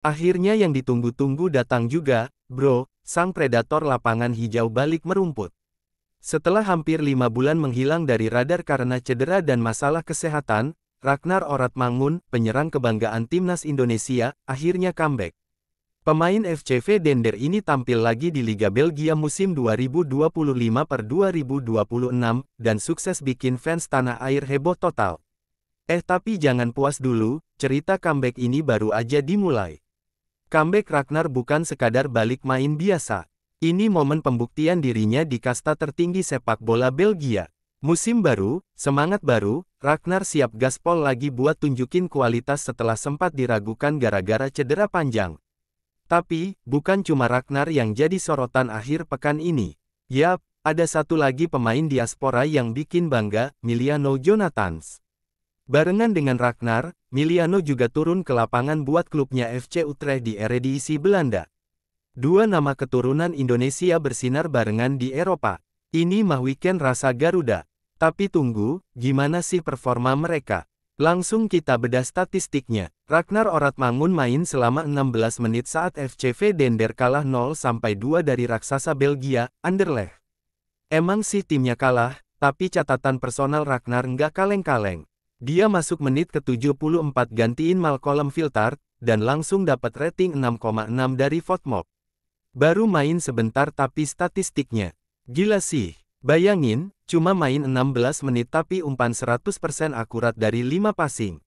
Akhirnya yang ditunggu-tunggu datang juga, bro, sang predator lapangan hijau balik merumput. Setelah hampir 5 bulan menghilang dari radar karena cedera dan masalah kesehatan, Ragnar Oratmangun, penyerang kebanggaan timnas Indonesia, akhirnya comeback. Pemain FCV Dender ini tampil lagi di Liga Belgia musim 2025-2026, dan sukses bikin fans tanah air heboh total. Tapi jangan puas dulu, cerita comeback ini baru aja dimulai. Comeback Ragnar bukan sekadar balik main biasa. Ini momen pembuktian dirinya di kasta tertinggi sepak bola Belgia. Musim baru, semangat baru, Ragnar siap gaspol lagi buat tunjukin kualitas setelah sempat diragukan gara-gara cedera panjang. Tapi, bukan cuma Ragnar yang jadi sorotan akhir pekan ini. Yap, ada satu lagi pemain diaspora yang bikin bangga, Miliano Jonathans. Barengan dengan Ragnar, Miliano juga turun ke lapangan buat klubnya FC Utrecht di Eredivisie Belanda. Dua nama keturunan Indonesia bersinar barengan di Eropa. Ini mah weekend rasa Garuda. Tapi tunggu, gimana sih performa mereka? Langsung kita bedah statistiknya. Ragnar Oratmangun main selama 16 menit saat FCV Dender kalah 0-2 dari raksasa Belgia, Anderlecht. Emang sih timnya kalah, tapi catatan personal Ragnar nggak kaleng-kaleng. Dia masuk menit ke-74 gantiin Malcolm Filtard, dan langsung dapat rating 6,6 dari Fotmob. Baru main sebentar tapi statistiknya gila sih. Bayangin, cuma main 16 menit tapi umpan 100% akurat dari 5 passing.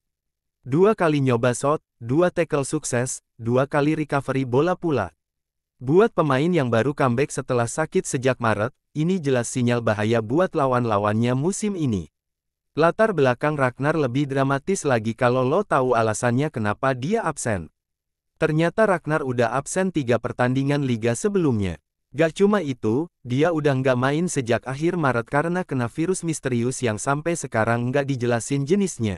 2 kali nyoba shot, 2 tackle sukses, 2 kali recovery bola pula. Buat pemain yang baru comeback setelah sakit sejak Maret, ini jelas sinyal bahaya buat lawan-lawannya musim ini. Latar belakang Ragnar lebih dramatis lagi kalau lo tahu alasannya kenapa dia absen. Ternyata Ragnar udah absen 3 pertandingan liga sebelumnya. Gak cuma itu, dia udah nggak main sejak akhir Maret karena kena virus misterius yang sampai sekarang nggak dijelasin jenisnya.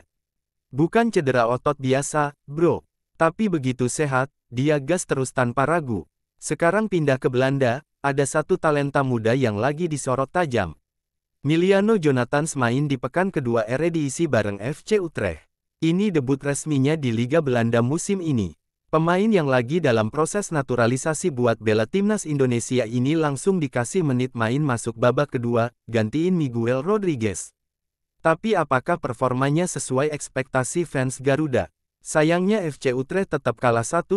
Bukan cedera otot biasa, bro. Tapi begitu sehat, dia gas terus tanpa ragu. Sekarang pindah ke Belanda, ada satu talenta muda yang lagi disorot tajam. Miliano Jonathans main di pekan kedua Eredivisie bareng FC Utrecht. Ini debut resminya di Liga Belanda musim ini. Pemain yang lagi dalam proses naturalisasi buat bela timnas Indonesia ini langsung dikasih menit main masuk babak kedua, gantiin Miguel Rodriguez. Tapi apakah performanya sesuai ekspektasi fans Garuda? Sayangnya FC Utrecht tetap kalah 1-2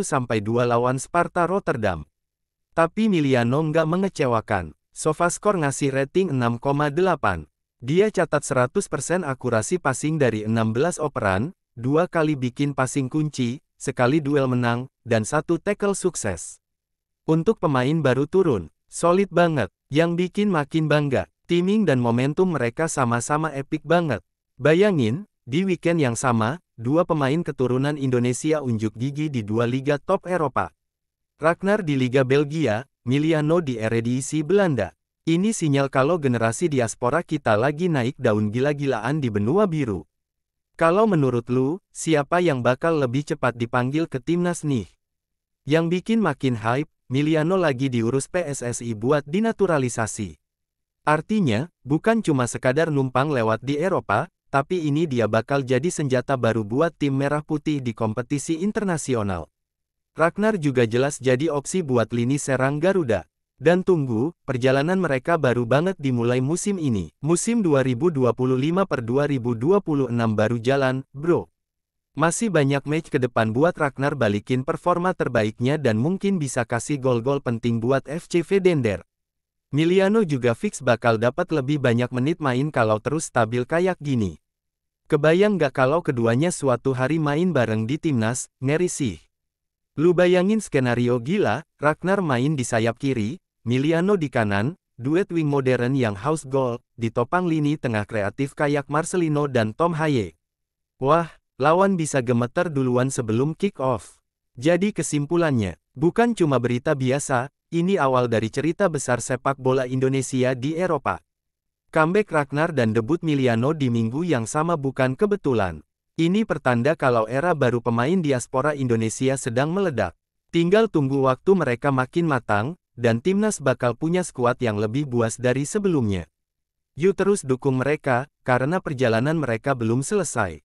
lawan Sparta Rotterdam. Tapi Miliano nggak mengecewakan. Sofascore ngasih rating 6,8. Dia catat 100% akurasi passing dari 16 operan, 2 kali bikin passing kunci, sekali duel menang, dan 1 tackle sukses. Untuk pemain baru turun, solid banget. Yang bikin makin bangga, timing dan momentum mereka sama-sama epic banget. Bayangin, di weekend yang sama, 2 pemain keturunan Indonesia unjuk gigi di 2 liga top Eropa. Ragnar di Liga Belgia, Miliano di Eredivisie Belanda. Ini sinyal kalau generasi diaspora kita lagi naik daun gila-gilaan di benua biru. Kalau menurut lu, siapa yang bakal lebih cepat dipanggil ke timnas nih? Yang bikin makin hype, Miliano lagi diurus PSSI buat dinaturalisasi. Artinya, bukan cuma sekadar numpang lewat di Eropa, tapi ini dia bakal jadi senjata baru buat tim merah putih di kompetisi internasional. Ragnar juga jelas jadi opsi buat lini serang Garuda. Dan tunggu, perjalanan mereka baru banget dimulai musim ini. Musim 2025-2026 baru jalan, bro. Masih banyak match ke depan buat Ragnar balikin performa terbaiknya dan mungkin bisa kasih gol-gol penting buat FCV Dender. Miliano juga fix bakal dapat lebih banyak menit main kalau terus stabil kayak gini. Kebayang gak kalau keduanya suatu hari main bareng di timnas, ngeri sih. Lu bayangin skenario gila, Ragnar main di sayap kiri, Miliano di kanan, duet wing modern yang haus gol, ditopang lini tengah kreatif kayak Marcelino dan Tom Haye. Wah, lawan bisa gemeter duluan sebelum kick off. Jadi kesimpulannya, bukan cuma berita biasa, ini awal dari cerita besar sepak bola Indonesia di Eropa. Comeback Ragnar dan debut Miliano di minggu yang sama bukan kebetulan. Ini pertanda kalau era baru pemain diaspora Indonesia sedang meledak. Tinggal tunggu waktu mereka makin matang, dan timnas bakal punya skuad yang lebih buas dari sebelumnya. Yuk terus dukung mereka, karena perjalanan mereka belum selesai.